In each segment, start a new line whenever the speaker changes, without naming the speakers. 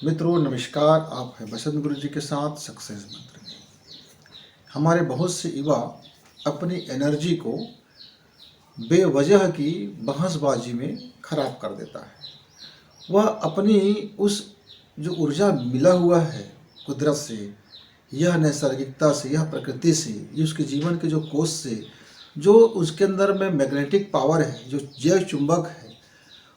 मित्रों नमस्कार। आप हैं बसंत गुरु जी के साथ सक्सेस मंत्र में। हमारे बहुत से युवा अपनी एनर्जी को बेवजह की बहसबाजी में खराब कर देता है। वह अपनी उस जो ऊर्जा मिला हुआ है कुदरत से, यह नैसर्गिकता से, यह प्रकृति से, ये उसके जीवन के जो कोष से, जो उसके अंदर में मैग्नेटिक पावर है, जो जैव चुंबक है,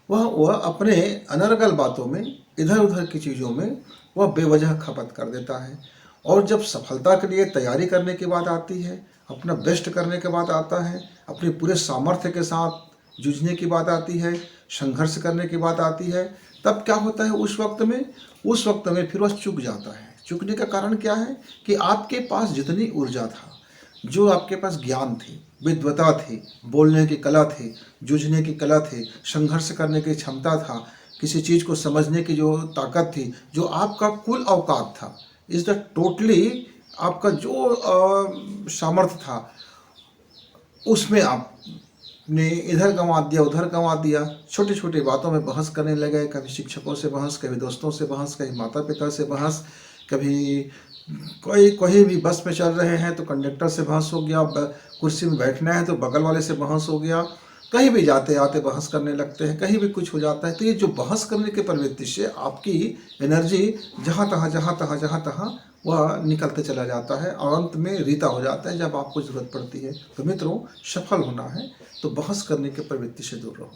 वह अपने अनर्गल बातों में, इधर उधर की चीज़ों में वह बेवजह खपत कर देता है। और जब सफलता के लिए तैयारी करने की बात आती है, अपना बेस्ट करने के बाद आता है, अपने पूरे सामर्थ्य के साथ जूझने की बात आती है, संघर्ष करने की बात आती है, तब क्या होता है उस वक्त में फिर वह चूक जाता है। चूकने का कारण क्या है कि आपके पास जितनी ऊर्जा था, जो आपके पास ज्ञान थी, विद्वता थी, बोलने की कला थी, जूझने की कला थी, संघर्ष करने की क्षमता था, किसी चीज़ को समझने की जो ताकत थी, जो आपका कुल अवकात था, इस द टोटली आपका जो सामर्थ्य था, उसमें आपने इधर गंवा दिया, उधर गंवा दिया। छोटी छोटी बातों में बहस करने लगे, कभी शिक्षकों से बहस, कभी दोस्तों से बहस, कभी माता पिता से बहस, कभी कोई भी बस में चल रहे हैं तो कंडक्टर से बहस हो गया, कुर्सी में बैठना है तो बगल वाले से बहस हो गया, कहीं भी जाते आते बहस करने लगते हैं, कहीं भी कुछ हो जाता है। तो ये जो बहस करने की प्रवृत्ति से आपकी एनर्जी जहाँ तहाँ वह निकलते चला जाता है और अंत में रीता हो जाता है जब आपको ज़रूरत पड़ती है। तो मित्रों, सफल होना है तो बहस करने की प्रवृत्ति से दूर रहो।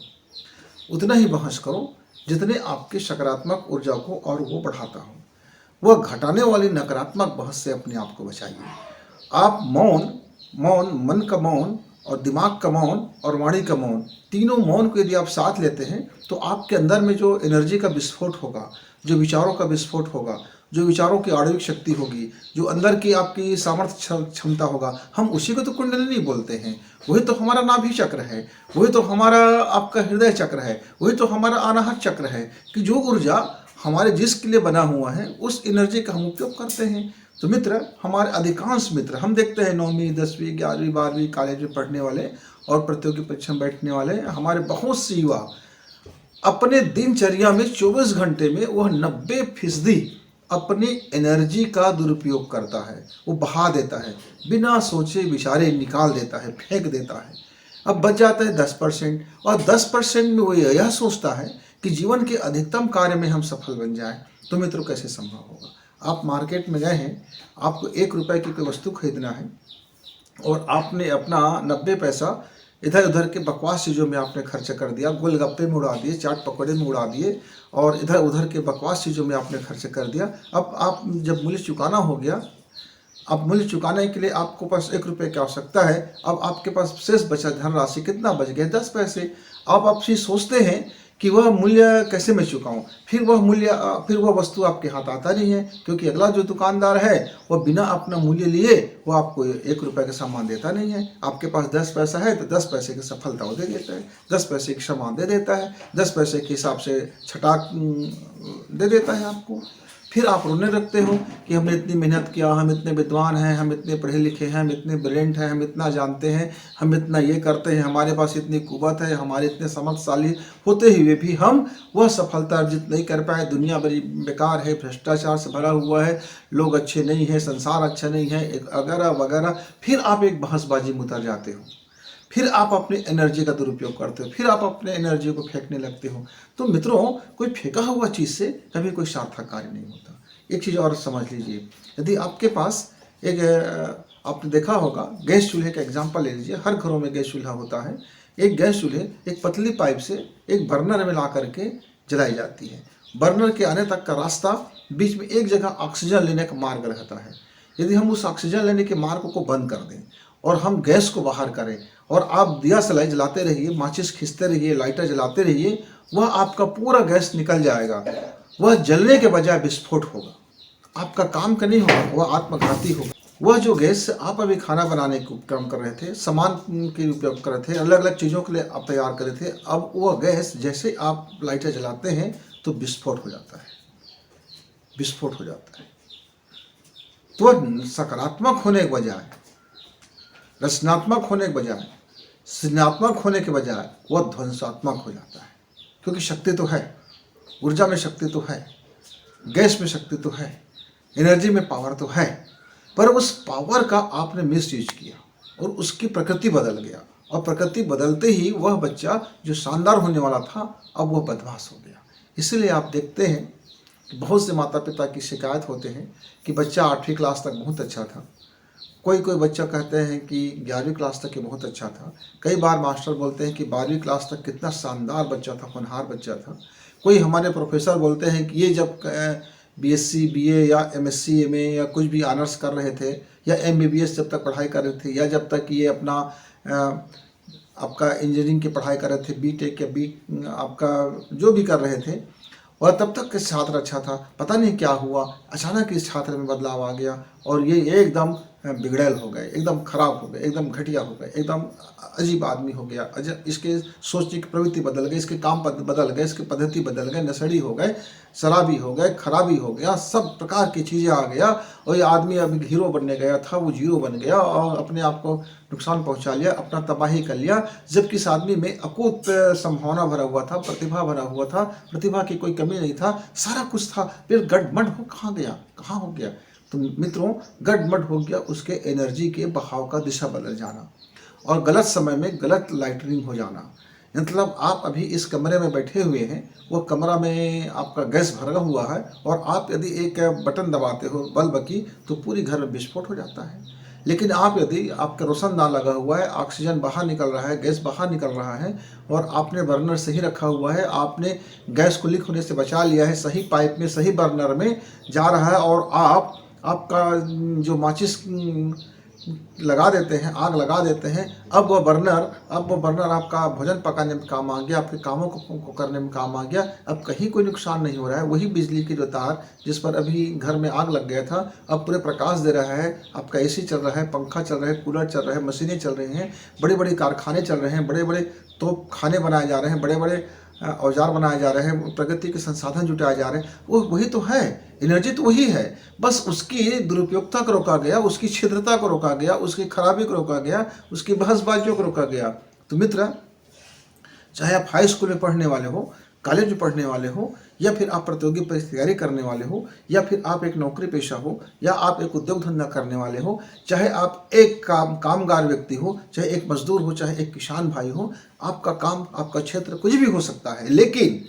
उतना ही बहस करो जितने आपकी सकारात्मक ऊर्जा को और वो बढ़ाता हो। वह घटाने वाली नकारात्मक बहस से अपने आप को बचाइए। आप मन का मौन और दिमाग का मौन और वाणी का मौन, तीनों मौन को यदि आप साथ लेते हैं तो आपके अंदर में जो एनर्जी का विस्फोट होगा, जो विचारों का विस्फोट होगा, जो विचारों की आणविक शक्ति होगी, जो अंदर की आपकी सामर्थ्य क्षमता होगा, हम उसी को तो कुंडलिनी बोलते हैं। वही तो हमारा नाभि चक्र है, वही तो हमारा आपका हृदय चक्र है, वही तो हमारा अनाहत चक्र है कि जो ऊर्जा हमारे जिसके लिए बना हुआ है उस एनर्जी का हम उपयोग करते हैं। तो मित्र, हमारे अधिकांश मित्र हम देखते हैं 9वीं 10वीं 11वीं 12वीं कॉलेज में पढ़ने वाले और प्रतियोगी परीक्षा में बैठने वाले हमारे बहुत से युवा अपने दिनचर्या में 24 घंटे में वह 90% अपनी एनर्जी का दुरुपयोग करता है। वो बहा देता है, बिना सोचे विचारे निकाल देता है, फेंक देता है। अब बच जाता है 10%, और 10% में वो यह सोचता है कि जीवन के अधिकतम कार्य में हम सफल बन जाएं। तो मित्रों, कैसे संभव होगा? आप मार्केट में गए हैं, आपको 1 रुपए की कोई वस्तु खरीदना है और आपने अपना 90 पैसा इधर उधर के बकवास चीज़ों में आपने खर्च कर दिया, गोलगप्पे में उड़ा दिए, चाट पकौड़े में उड़ा दिए और इधर उधर के बकवास चीज़ों में आपने खर्च कर दिया। अब आप जब मूल्य चुकाना हो गया, अब मूल्य चुकाने के लिए आपको पास 1 रुपये की आवश्यकता है। अब आपके पास शेष बचा धनराशि कितना बच गया? 10 पैसे। अब आप फिर सोचते हैं कि वह मूल्य कैसे मैं चुकाऊं। फिर वह वस्तु आपके हाथ आता नहीं है, क्योंकि अगला जो दुकानदार है वह बिना अपना मूल्य लिए वो आपको 1 रुपये का सामान देता नहीं है। आपके पास 10 पैसा है तो 10 पैसे की सफलता वो दे देता है, 10 पैसे की सामान दे देता है, 10 पैसे के हिसाब से छटाक दे देता है आपको। फिर आप रोने लगते हो कि हमने इतनी मेहनत किया, हम इतने विद्वान हैं, हम इतने पढ़े लिखे हैं, हम इतने ब्रिलियंट हैं, हम इतना जानते हैं, हम इतना ये करते हैं, हमारे पास इतनी कुवत है, हमारे इतने समर्थशाली होते हुए भी हम वह सफलता अर्जित नहीं कर पाए। दुनिया बड़ी बेकार है, भ्रष्टाचार से भरा हुआ है, लोग अच्छे नहीं हैं, संसार अच्छा नहीं है, वगैरह वगैरह। फिर आप एक बहसबाजी में उतर जाते हो, फिर आप अपनी एनर्जी का दुरुपयोग करते हो, फिर आप अपने एनर्जी को फेंकने लगते हो। तो मित्रों, कोई फेंका हुआ चीज़ से कभी कोई सार्थक कार्य नहीं होता। एक चीज़ और समझ लीजिए, यदि आपके पास एक आपने देखा होगा, गैस चूल्हे का एग्जांपल ले लीजिए। हर घरों में गैस चूल्हा होता है। एक गैस चूल्हे एक पतली पाइप से एक बर्नर में ला करके जलाई जाती है। बर्नर के आने तक का रास्ता, बीच में एक जगह ऑक्सीजन लेने का मार्ग रहता है। यदि हम उस ऑक्सीजन लेने के मार्ग को बंद कर दें और हम गैस को बाहर करें और आप दिया सलाई जलाते रहिए, माचिस खींचते रहिए, लाइटर जलाते रहिए, वह आपका पूरा गैस निकल जाएगा। वह जलने के बजाय विस्फोट होगा, आपका काम का नहीं होगा, वह आत्मघाती होगा। वह जो गैस आप अभी खाना बनाने का काम कर रहे थे, सामान के उपयोग कर रहे थे, अलग अलग चीज़ों के लिए आप तैयार कर रहे थे, अब वह गैस जैसे आप लाइटर जलाते हैं तो विस्फोट हो जाता है, विस्फोट हो जाता है। तो सकारात्मक होने के बजाय, रचनात्मक होने के बजाय, सृजनात्मक होने के बजाय वह ध्वंसात्मक हो जाता है। क्योंकि शक्ति तो है, ऊर्जा में शक्ति तो है। गैस में शक्ति तो है, एनर्जी में पावर तो है, पर उस पावर का आपने मिस यूज किया और उसकी प्रकृति बदल गया, और प्रकृति बदलते ही वह बच्चा जो शानदार होने वाला था अब वह बदमाश हो गया। इसलिए आप देखते हैं कि बहुत से माता पिता की शिकायत होते हैं कि बच्चा 8वीं क्लास तक बहुत अच्छा था, कोई कोई बच्चा कहते हैं कि 11वीं क्लास तक ये बहुत अच्छा था, कई बार मास्टर बोलते हैं कि 12वीं क्लास तक कितना शानदार बच्चा था, होनहार बच्चा था। कोई हमारे प्रोफेसर बोलते हैं कि ये जब बीएससी बीए या एमएससी एमए या कुछ भी ऑनर्स कर रहे थे या एमबीबीएस जब तक पढ़ाई कर रहे थे, या जब तक ये अपना आपका इंजीनियरिंग की पढ़ाई कर रहे थे, बीटेक या आपका जो भी कर रहे थे, और तब तक के छात्र अच्छा था, पता नहीं क्या हुआ अचानक इस छात्र में बदलाव आ गया और ये एकदम बिगड़ैल हो गए, एकदम खराब हो गए, एकदम घटिया हो गए, एकदम अजीब आदमी हो गया, इसके सोचने की प्रवृत्ति बदल गई, इसके काम बदल गए, इसकी पद्धति बदल गए, नशेड़ी हो गए, शराबी हो गए, खराबी हो गया, सब प्रकार की चीज़ें आ गया और ये आदमी अभी हीरो बनने गया था वो जीरो बन गया और अपने आप को नुकसान पहुंचा लिया, अपना तबाही कर लिया। जबकि इस आदमी में अकूत संभावना भरा हुआ था, प्रतिभा भरा हुआ था, प्रतिभा की कोई कमी नहीं था, सारा कुछ था, फिर गड़बड़ हो कहाँ गया, कहाँ हो गया? तो मित्रों, गड़बड़ हो गया उसके एनर्जी के बहाव का दिशा बदल जाना और गलत समय में गलत लाइटनिंग हो जाना। मतलब आप अभी इस कमरे में बैठे हुए हैं, वो कमरा में आपका गैस भरा हुआ है और आप यदि एक बटन दबाते हो बल्ब की तो पूरी घर में विस्फोट हो जाता है। लेकिन आप यदि आपका रोशनदान लगा हुआ है, ऑक्सीजन बाहर निकल रहा है, गैस बाहर निकल रहा है और आपने बर्नर सही रखा हुआ है, आपने गैस को लीक होने से बचा लिया है, सही पाइप में सही बर्नर में जा रहा है और आपका जो माचिस लगा देते हैं, आग लगा देते हैं, अब वो बर्नर आपका भोजन पकाने में काम आ गया, आपके कामों को करने में काम आ गया। अब कहीं कोई नुकसान नहीं हो रहा है। वही बिजली की जो तार जिस पर अभी घर में आग लग गया था अब पूरे प्रकाश दे रहा है, आपका एसी चल रहा है, पंखा चल रहा है, कूलर चल रहा है, मशीनें चल रही हैं, बड़े बड़े कारखाने चल रहे हैं, बड़े बड़े तोप खाने बनाए जा रहे हैं, बड़े बड़े औजार बनाए जा रहे हैं, प्रगति के संसाधन जुटाए जा रहे हैं। वो वही तो है, एनर्जी तो वही है, बस उसकी दुरुपयोगता को रोका गया, उसकी छिद्रता को रोका गया, उसकी खराबी को रोका गया, उसकी बहसबाजियों को रोका गया। तो मित्र, चाहे आप हाई स्कूल में पढ़ने वाले हो, कॉलेज में पढ़ने वाले हो, या फिर आप प्रतियोगी परीक्षा तैयारी करने वाले हो, या फिर आप एक नौकरी पेशा हो, या आप एक उद्योग धंधा करने वाले हो, चाहे आप एक कामगार व्यक्ति हो, चाहे एक मजदूर हो, चाहे एक किसान भाई हो, आपका काम, आपका क्षेत्र कुछ भी हो सकता है, लेकिन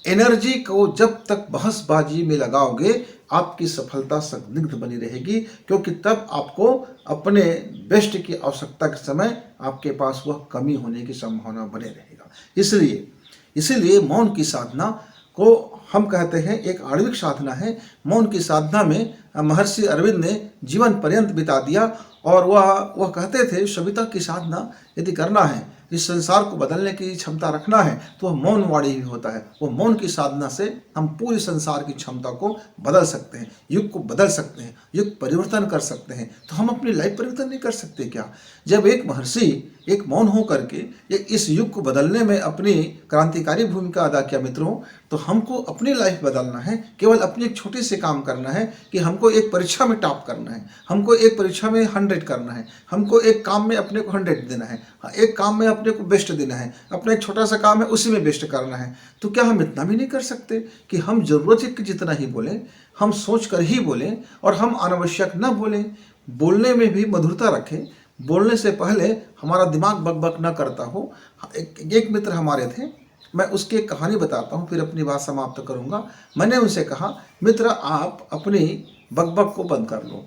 एनर्जी को जब तक बहसबाजी में लगाओगे आपकी सफलता संदिग्ध बनी रहेगी, क्योंकि तब आपको अपने बेस्ट की आवश्यकता के समय आपके पास वह कमी होने की संभावना बने रहेगा। इसीलिए मौन की साधना को हम कहते हैं एक आणविक साधना है। मौन की साधना में महर्षि अरविंद ने जीवन पर्यंत बिता दिया और वह कहते थे सविता की साधना यदि करना है, इस संसार को बदलने की क्षमता रखना है तो वह मौन वाणी ही होता है। वो मौन की साधना से हम पूरी संसार की क्षमता को बदल सकते हैं, युग को बदल सकते हैं, युग परिवर्तन कर सकते हैं। तो हम अपनी लाइफ परिवर्तन नहीं कर सकते क्या? जब एक महर्षि एक मौन हो करके इस युग को बदलने में अपनी क्रांतिकारी भूमिका अदा किया मित्रों, तो हमको अपनी लाइफ बदलना है। केवल अपनी एक छोटी से काम करना है कि हमको एक परीक्षा में टॉप करना है, हमको एक परीक्षा में 100 करना है, हमको एक काम में अपने को 100 देना है, एक काम में अपने को बेस्ट देना है, अपना एक छोटा सा काम है उसी में बेस्ट करना है। तो क्या हम इतना भी नहीं कर सकते कि हम जरूरत के जितना ही बोलें, हम सोच कर ही बोलें और हम अनावश्यक न बोलें, बोलने में भी मधुरता रखें, बोलने से पहले हमारा दिमाग बकबक न करता हो। एक मित्र हमारे थे, मैं उसकी एक कहानी बताता हूँ फिर अपनी बात समाप्त करूँगा। मैंने उनसे कहा, मित्र आप अपनी बकबक को बंद कर लो,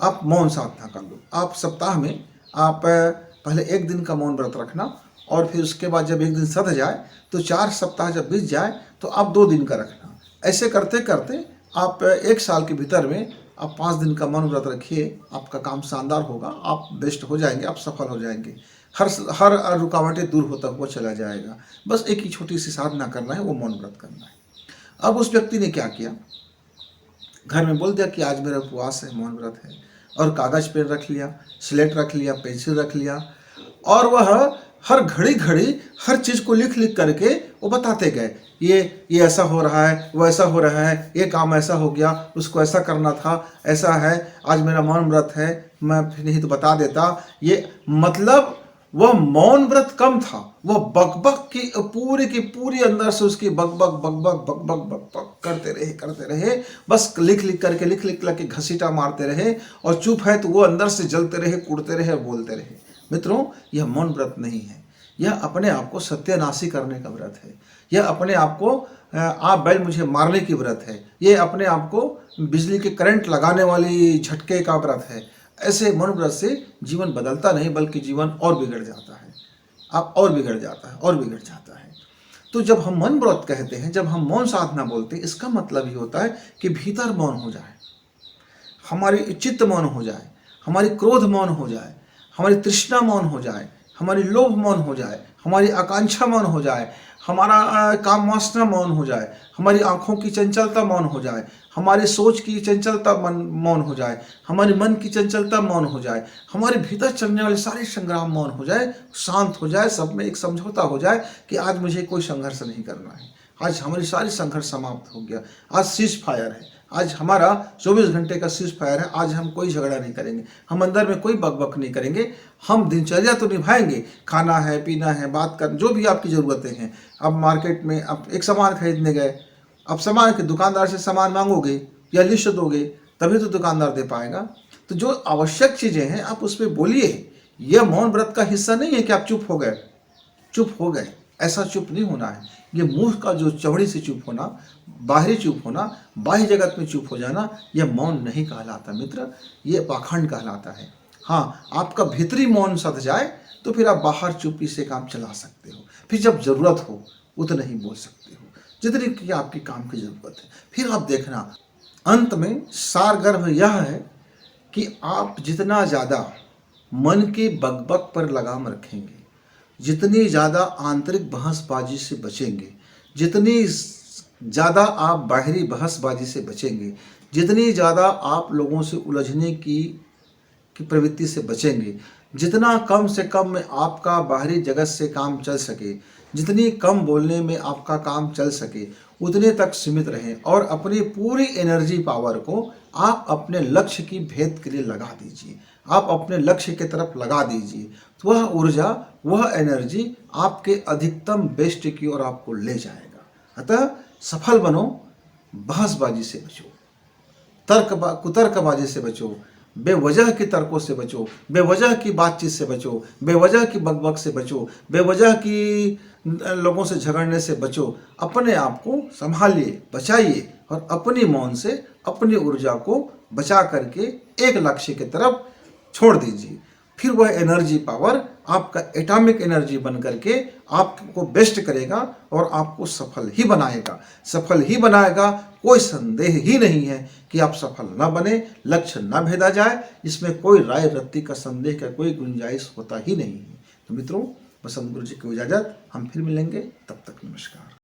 आप मौन साधना कर लो। आप सप्ताह में आप पहले 1 दिन का मौन व्रत रखना और फिर उसके बाद जब 1 दिन सध जाए तो 4 सप्ताह जब बीत जाए तो आप 2 दिन का रखना। ऐसे करते करते आप 1 साल के भीतर में आप 5 दिन का मौन व्रत रखिए, आपका काम शानदार होगा, आप बेस्ट हो जाएंगे, आप सफल हो जाएंगे, हर रुकावटें दूर होता हुआ चला जाएगा। बस एक ही छोटी सी साधना करना है, वो मौन व्रत करना है। अब उस व्यक्ति ने क्या किया, घर में बोल दिया कि आज मेरा उपवास है, मौन व्रत है, और कागज पेन रख लिया, स्लेट रख लिया, पेंसिल रख लिया, और वह हर घड़ी घड़ी हर चीज़ को लिख लिख करके वो बताते गए, ये ऐसा हो रहा है, वो ऐसा हो रहा है, ये काम ऐसा हो गया, उसको ऐसा करना था, ऐसा है, आज मेरा मौन व्रत है, मैं फिर नहीं तो बता देता। ये मतलब वह मौन व्रत कम था, वह बकबक की पूरी अंदर से उसकी बकबक बकबक बकबक बकबक करते रहे, बस लिख लिख करके घसीटा मारते रहे, और चुप है तो वो अंदर से जलते रहे, कूदते रहे, बोलते रहे। मित्रों, यह मौन व्रत नहीं है, यह अपने आप को सत्यानाशी करने का व्रत है। यह अपने आप को आप बैल मुझे मारने की व्रत है। यह अपने आप को बिजली के करंट लगाने वाली झटके का व्रत है। ऐसे मौन व्रत से जीवन बदलता नहीं, बल्कि जीवन और बिगड़ जाता है। आप और बिगड़ जाता है, और बिगड़ जाता है। तो जब हम मौन व्रत कहते हैं, जब हम मौन साधना बोलते हैं, इसका मतलब ये होता है कि भीतर मौन हो जाए, हमारी चित्त मौन हो जाए, हमारी क्रोध मौन हो जाए, हमारी तृष्णा मौन हो जाए, हमारी लोभ मौन हो जाए, हमारी आकांक्षा मौन हो जाए, हमारा काम वासना मौन हो जाए, हमारी आंखों की चंचलता मौन हो जाए, हमारी सोच की चंचलता मौन हो जाए, हमारे मन की चंचलता मौन हो जाए, हमारे भीतर चलने वाले सारे संग्राम मौन हो जाए, शांत हो जाए, सब में एक समझौता हो जाए कि आज मुझे कोई संघर्ष नहीं करना है, आज हमारी सारी संघर्ष समाप्त हो गया, आज सीज फायर है, आज हमारा 24 घंटे का सीज फायर है, आज हम कोई झगड़ा नहीं करेंगे, हम अंदर में कोई बकबक नहीं करेंगे, हम दिनचर्या तो निभाएंगे, खाना है, पीना है, बात कर, जो भी आपकी ज़रूरतें हैं। अब मार्केट में आप एक सामान खरीदने गए, अब सामान के दुकानदार से सामान मांगोगे या लिस्ट दोगे, तभी तो दुकानदार दे पाएगा। तो जो आवश्यक चीज़ें हैं आप उस पर बोलिए। यह मौन व्रत का हिस्सा नहीं है कि आप चुप हो गए, चुप हो गए, ऐसा चुप नहीं होना है। ये मुंह का जो चौड़ी से चुप होना, बाहरी चुप होना, बाह्य जगत में चुप हो जाना, यह मौन नहीं कहलाता मित्र, ये पाखंड कहलाता है। हाँ, आपका भीतरी मौन सध जाए तो फिर आप बाहर चुप्पी से काम चला सकते हो, फिर जब ज़रूरत हो उतना ही बोल सकते हो, जितनी की आपकी काम की ज़रूरत है। फिर आप देखना, अंत में सारगर्भ यह है कि आप जितना ज़्यादा मन की बकबक पर लगाम रखेंगे, जितनी ज़्यादा आंतरिक बहसबाजी से बचेंगे, जितनी ज़्यादा आप बाहरी बहसबाजी से बचेंगे, जितनी ज़्यादा आप लोगों से उलझने की प्रवृत्ति से बचेंगे, जितना कम से कम में आपका बाहरी जगत से काम चल सके, जितनी कम बोलने में आपका काम चल सके, उतने तक सीमित रहें और अपनी पूरी एनर्जी पावर को आप अपने लक्ष्य की भेद के लिए लगा दीजिए, आप अपने लक्ष्य की तरफ लगा दीजिए। तो वह ऊर्जा, वह एनर्जी आपके अधिकतम बेस्ट की ओर आपको ले जाएगा। अतः सफल बनो, बहसबाजी से बचो, कुतर्कबाजी से बचो, बेवजह की तर्कों से बचो, बेवजह की बातचीत से बचो, बेवजह की बकबक से बचो, बेवजह की लोगों से झगड़ने से बचो। अपने आप को संभालिए, बचाइए और अपनी मौन से अपनी ऊर्जा को बचा करके एक लक्ष्य की तरफ छोड़ दीजिए। फिर वह एनर्जी पावर आपका एटॉमिक एनर्जी बन करके आपको बेस्ट करेगा और आपको सफल ही बनाएगा, सफल ही बनाएगा। कोई संदेह ही नहीं है कि आप सफल न बने, लक्ष्य न भेदा जाए, इसमें कोई राय रत्ती का संदेह का कोई गुंजाइश होता ही नहीं है। तो मित्रों, बसंत गुरु जी को इजाज़त, हम फिर मिलेंगे, तब तक नमस्कार।